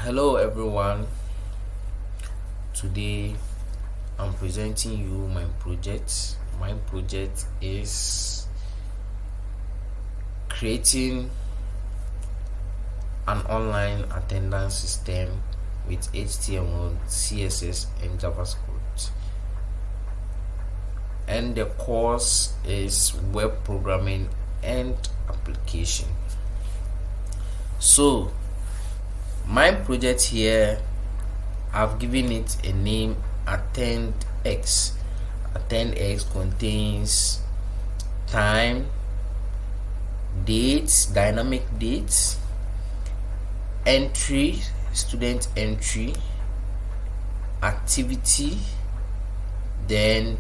Hello everyone. Today I'm presenting you my project. My project is creating an online attendance system with HTML, CSS and JavaScript. And the course is web programming and application. So my project here, I've given it a name, AttendX. AttendX contains time, dates, dynamic dates, entry, student entry, activity, then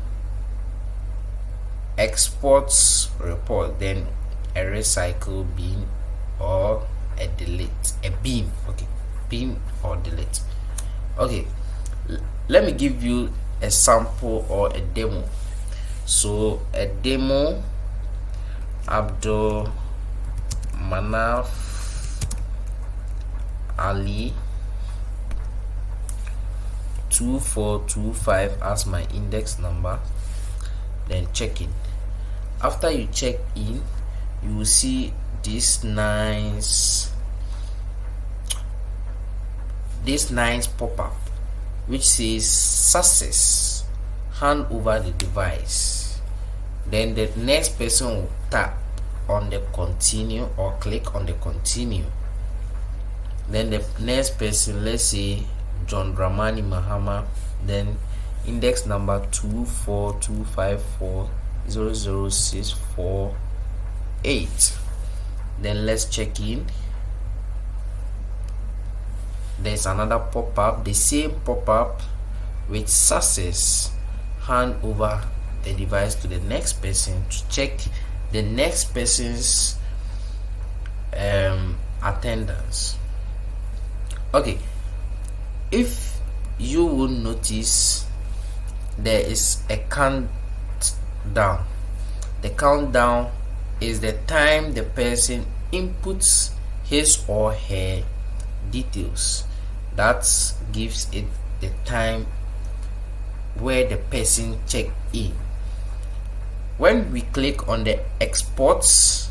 exports report, then a recycle bin or a delete, a bin, okay, bin or delete. Okay, let me give you a sample or a demo. So a demo, Abdul Manaf Ali 2425 as my index number, then check in. After you check in, you will see this nice pop-up which says success, hand over the device. Then the next person will tap on the continue or click on the continue. Then the next person, let's say John Dramani Mahama, then index number 24254000648. Then let's check in. There's another pop-up, the same pop-up with success, hand over the device to the next person to check the next person's attendance. Okay, if you will notice, there is a countdown. The countdown is the time the person inputs his or her details. That gives it the time where the person checked in. When we click on the exports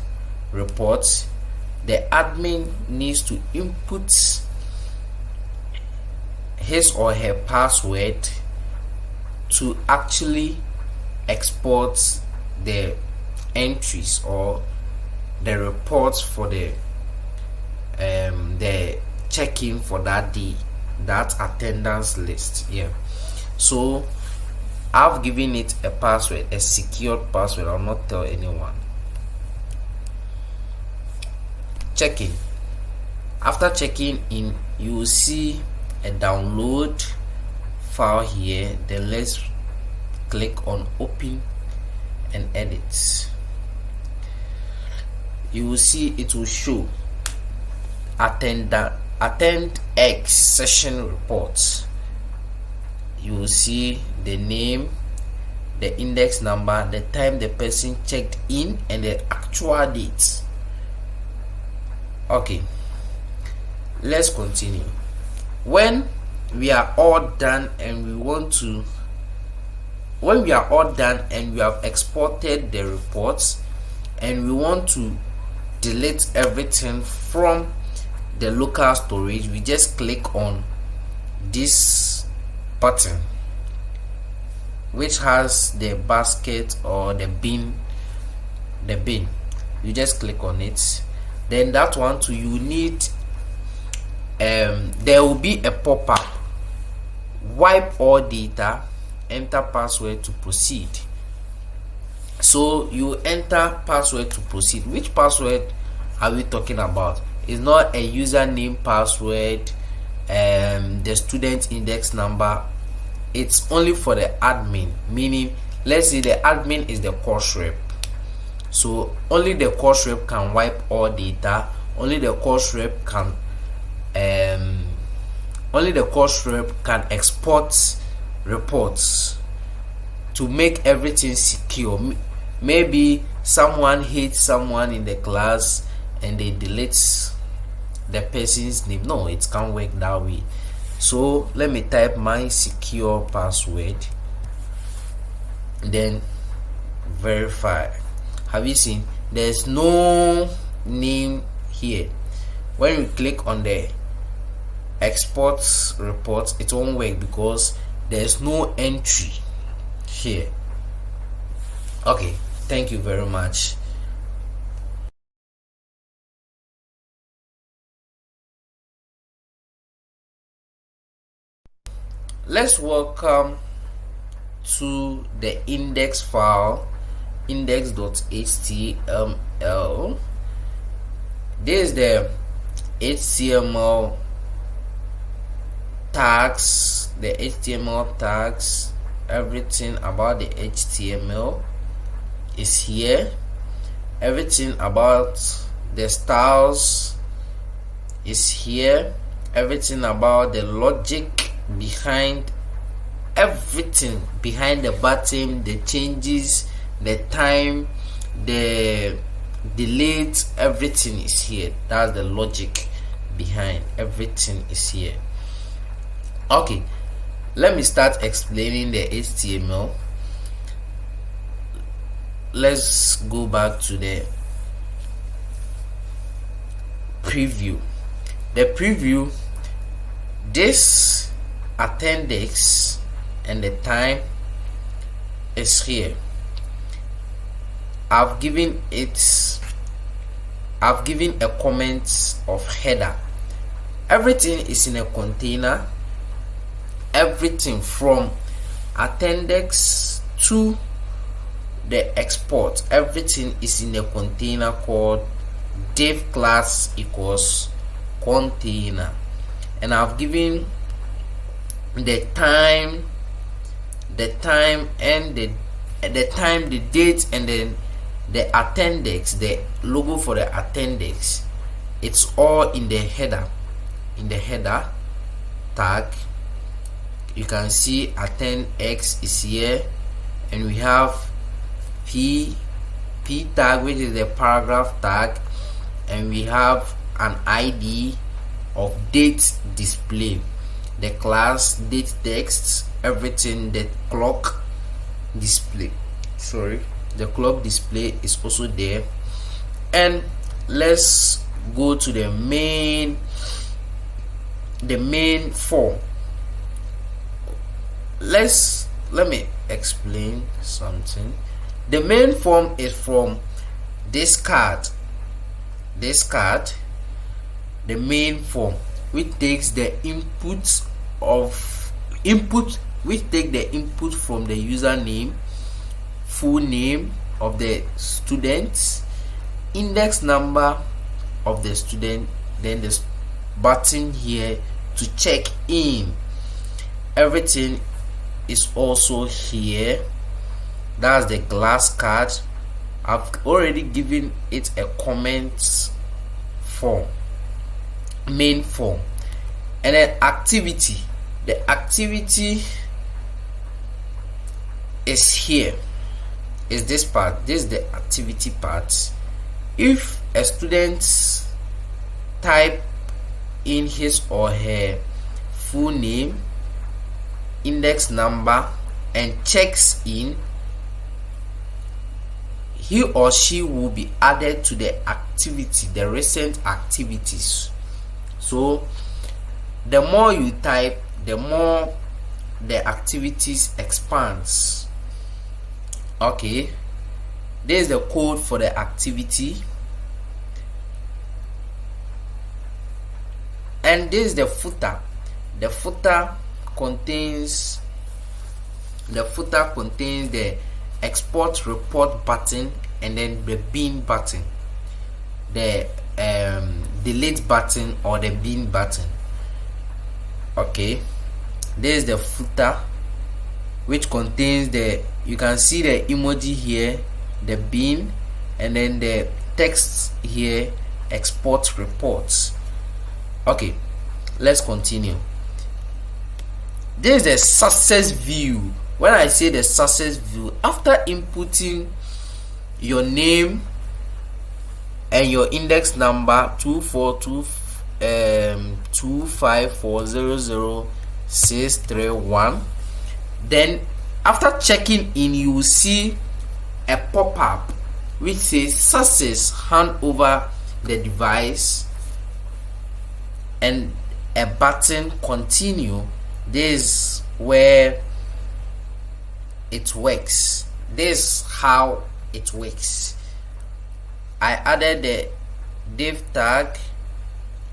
reports, the admin needs to input his or her password to actually export the entries or the reports for the check-in for that day, that attendance list. Yeah, so I've given it a password, a secured password. I'll not tell anyone. Check-in. After checking in, you will see a download file here. Then let's click on open and edit. You will see it will show AttendX session reports. You will see the name, the index number, the time the person checked in, and the actual date. Okay, let's continue. When we are all done and we have exported the reports and we want to delete everything from the local storage, we just click on this button which has the basket or the bin. You just click on it. Then that one too, you need there will be a pop-up, wipe all data, enter password to proceed. So you enter password to proceed. Which password are we talking about? It's not a username password, the student index number. It's only for the admin, meaning let's say the admin is the course rep, so only the course rep can wipe all data. Only the course rep can export reports to make everything secure. Maybe someone hates someone in the class and they delete the person's name. No, it can't work that way. So let me type my secure password, then verify. Have you seen there's no name here? When we click on the export report, it won't work because there's no entry here. Okay, thank you very much. Let's welcome to the index file, index.html. This is the HTML tags, everything about the HTML is here. Everything about the styles is here. Everything about the logic behind everything, behind the button, the changes, the time, the delete, everything is here. That's the logic behind everything is here. Okay, let me start explaining the HTML. Let's go back to the preview. The preview, this AttendX and the time is here. I've given a comment of header. Everything is in a container. Everything from AttendX to the export, everything is in a container called div class equals container, and I've given the time, and the date, and then the AttendX, the logo for the AttendX. It's all in the header, tag. You can see AttendX is here, and we have p tag, which is the paragraph tag, and we have an ID of date display, the class date text, everything. The clock display, the clock display is also there. And let's go to the main form. Let me explain something. The main form is from this card, the main form, which takes the input from the username, full name of the student, index number of the student, then this button here to check in. Everything is also here. That's the glass card. I've already given it a comment form, main form. And then activity, the activity is here, is this part. This is the activity part. If a student type in his or her full name, index number, and checks in, he or she will be added to the activity, the recent activities. So the more you type, the more the activities expands. Okay, this is the code for the activity, and this is the footer. The footer contains the export report button, and then the bin button, the delete button, or the bin button. Okay, this is the footer, which contains you can see the emoji here, the bin, and then the text here, export reports. Okay, let's continue. This is the success view. When I say the success view, after inputting your name and your index number 2424 254000631. Then after checking in, you will see a pop-up which says success, hand over the device, and a button continue. This is where it works. This is how it works. I added the div tag,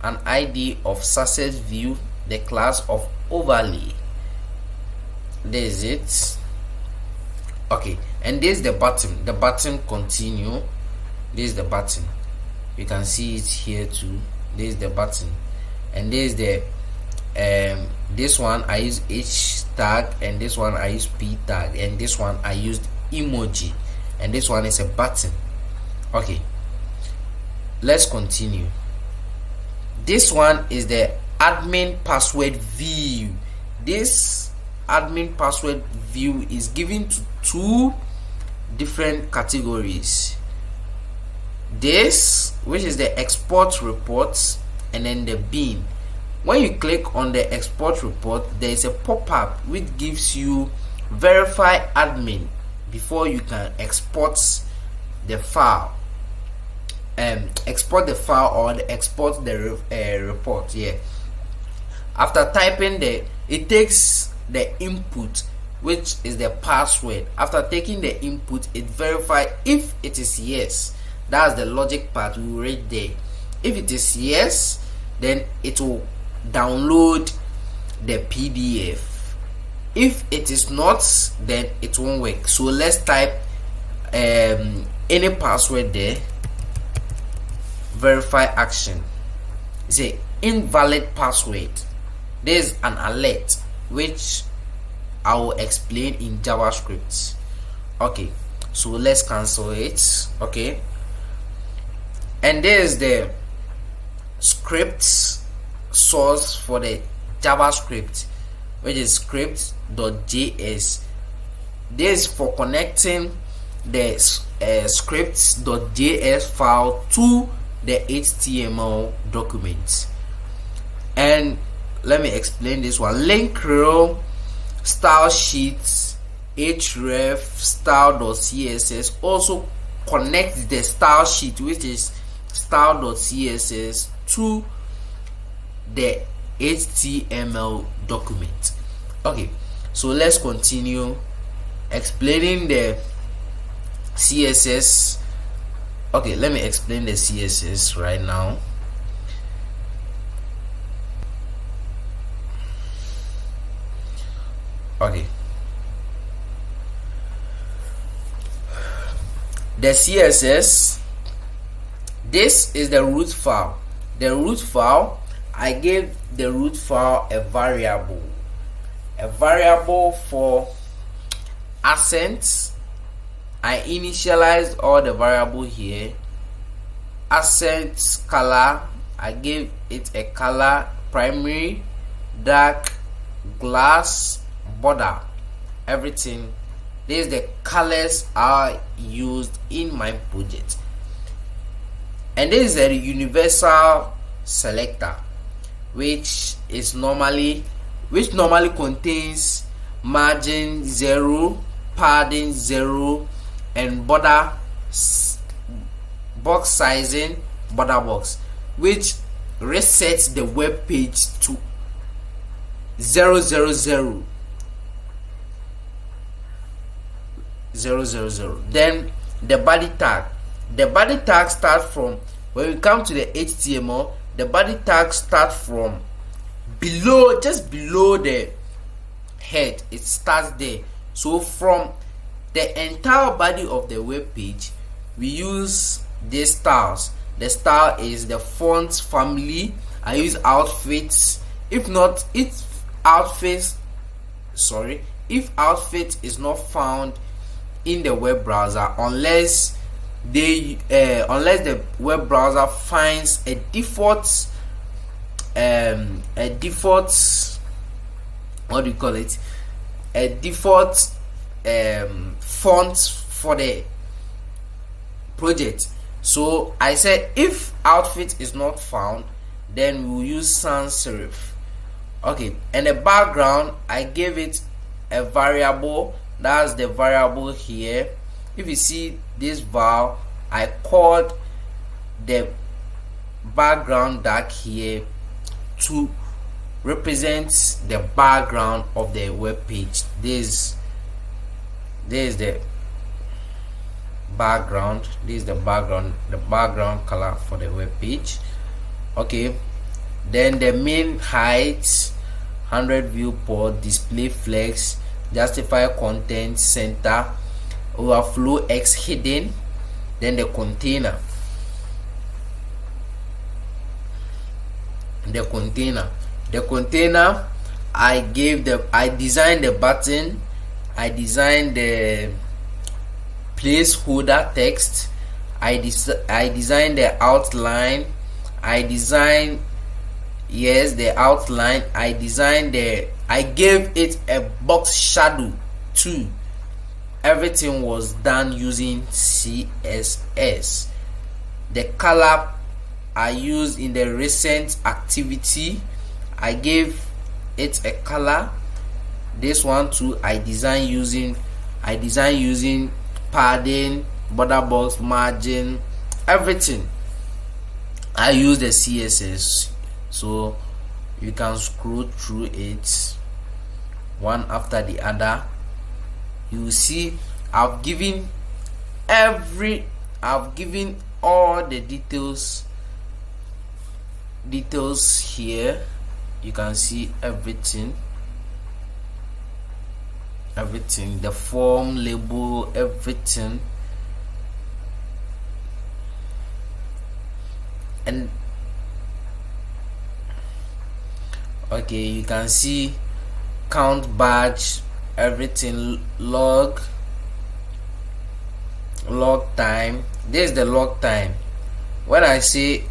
an ID of success view, the class of overlay. This is it. Okay, and this is the button. The button continue. This is the button. You can see it here too. This is the button, and this is the this one I use H tag, and this one I use P tag, and this one I used emoji, and this one is a button. Okay, let's continue. This one is the admin password view. This admin password view is given to two different categories. This, which is the export reports, and then the bin. When you click on the export report, there is a pop-up which gives you verify admin before you can export the file. Export the file or export the report. Yeah. After typing it takes the input, which is the password. After taking the input, it verifies if it is yes. That's the logic part we read there. If it is yes, then it will download the PDF. If it is not, then it won't work. So let's type any password there. Verify action. It's a invalid password. There's an alert which I will explain in JavaScript. Okay, so let's cancel it. Okay, and there's the script source for the JavaScript, which is script.js. This is for connecting the scripts.js file to the HTML document. And let me explain this one. Link rel style sheets href style.css also connects the style sheet, which is style.css, to the HTML document. Okay, so let's continue explaining the CSS. Okay, let me explain the CSS right now. Okay, the CSS, this is the root file. The root file, I gave the root file a variable for accents. I initialized all the variable here. Accent color, I gave it a color, primary, dark, glass, border, everything. These are the colors I used in my project. And this is a universal selector, which normally contains margin 0, padding 0, and border box sizing, border box, which resets the web page to 000. Then the body tag. The body tag starts from, when we come to the HTML, the body tag starts from below, just below the head. It starts there. So from the entire body of the web page, we use these styles. The style is the font family. I use outfits. If outfit is not found in the web browser, unless the web browser finds a default what do you call it, a default font for the project. So I said if outfit is not found, then we'll use sans serif. Okay, and the background, I gave it a variable. That's the variable here. If you see this val, I called the background dark here to represent the background of the web page. This is the background. This is the background color for the web page. Okay, then the main height, 100 viewport, display flex, justify content, center, overflow x hidden, then the container. The container, I designed the button, I designed the placeholder text, I designed the outline, I designed the outline, I gave it a box shadow too. Everything was done using CSS. The color I used in the recent activity, I gave it a color. This one too, I designed using padding, border box, margin, everything. I use the CSS, so you can scroll through it one after the other. You will see I've given all the details here. You can see everything, the form, label, everything. And okay, you can see count badge, everything, log time. This is the log time. When I say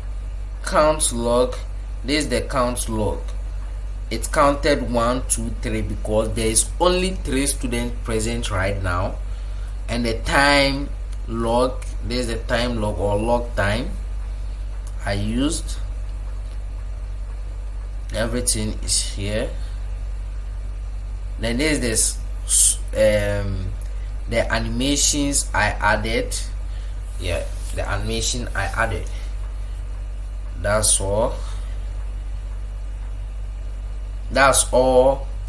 count log, this is the count log. It counted 1 2 3 because there is only 3 students present right now. And the time log, this is the time log or log time I used. Everything is here. Then there's this the animations I added. Yeah, the animation I added. That's all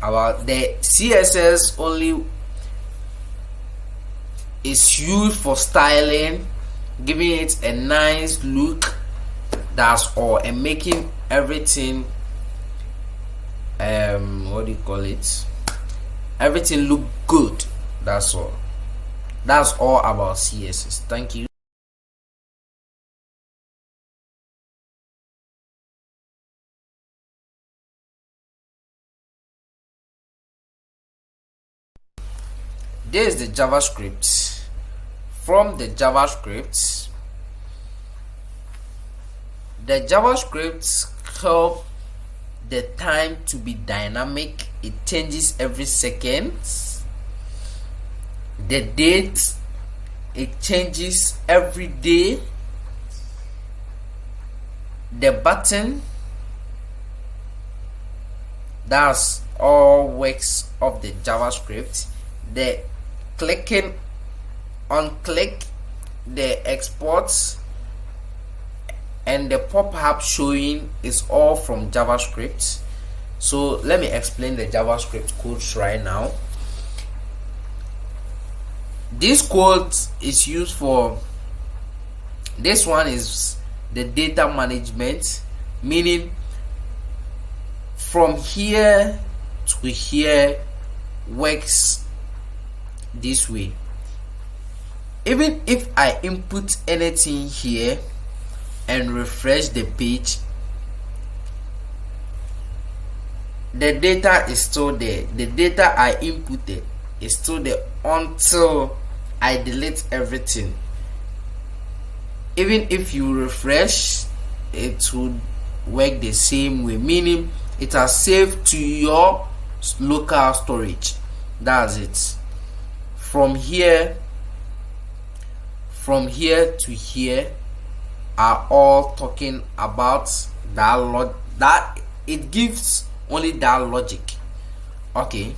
about the CSS. Only is used for styling, giving it a nice look. That's all, and making everything what do you call it, everything look good. That's all about CSS. Thank you. This is the JavaScript. From the JavaScript help the time to be dynamic. It changes every second. The date, it changes every day. The button, that's all works of the JavaScript. The clicking on click, the exports, and the pop-up showing is all from JavaScript. So let me explain the JavaScript codes right now. This code is used for, this one is the data management, meaning from here to here works this way. Even if I input anything here and refresh the page, the data is still there. The data I inputted is still there until I delete everything. Even if you refresh, it would work the same way, meaning it has saved to your local storage. That's it. From here to here are all talking about that it gives only that logic. Okay,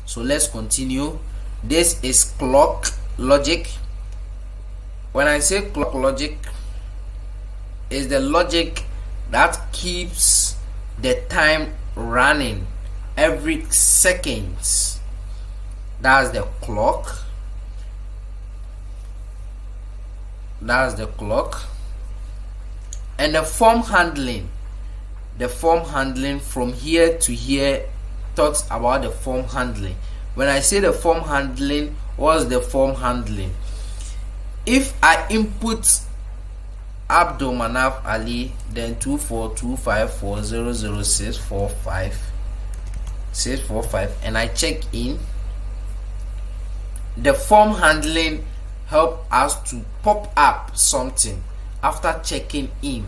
so let's continue. This is clock logic. When I say clock logic, is the logic that keeps the time running every seconds. That's the clock. That's the clock. And the form handling. The form handling from here to here talks about the form handling. When I say the form handling, what's the form handling? If I input Abdul Manaf Ali, then 24254000645, and I check in, the form handling help us to pop up something after checking in,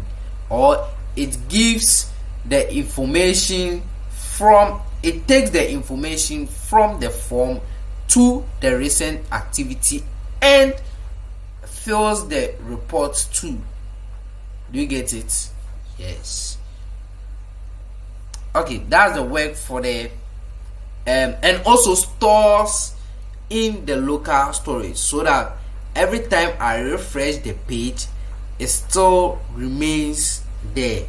or it gives the information from, it takes the information from the form to the recent activity and fills the report too. Do you get it? Yes. Okay, that's the work for the and also stores in the local storage, so that every time I refresh the page, it still remains there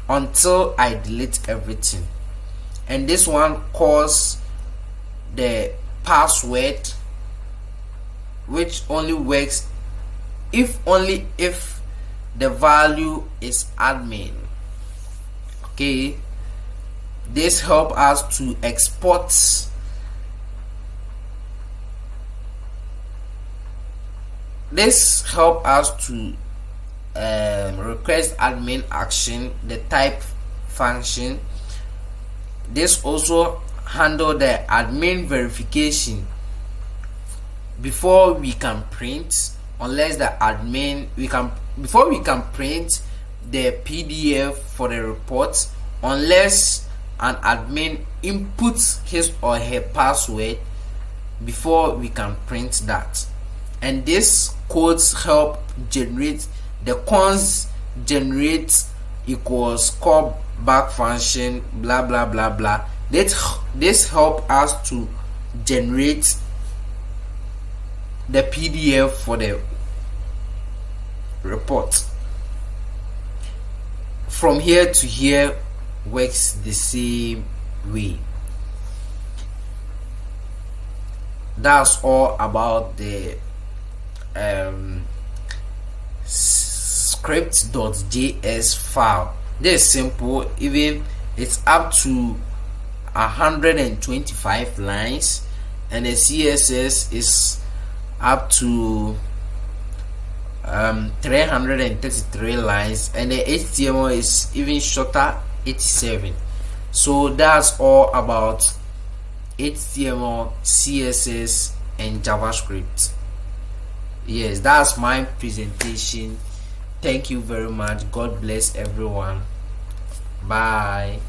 until I delete everything. And this one calls the password, which only works if the value is admin. Okay, this help us to export request admin action, the type function. This also handle the admin verification before we can print, unless the admin before we can print the PDF for the report, unless an admin inputs his or her password before we can print that. And this codes help generate the cons generate equals callback function, blah blah blah blah. This help us to generate the PDF for the report. From here to here works the same way. That's all about the script.js file. This is simple. Even it's up to 125 lines, and the CSS is up to 333 lines, and the HTML is even shorter, 87. So that's all about HTML, CSS, and JavaScript. Yes, that's my presentation. Thank you very much. God bless everyone. Bye.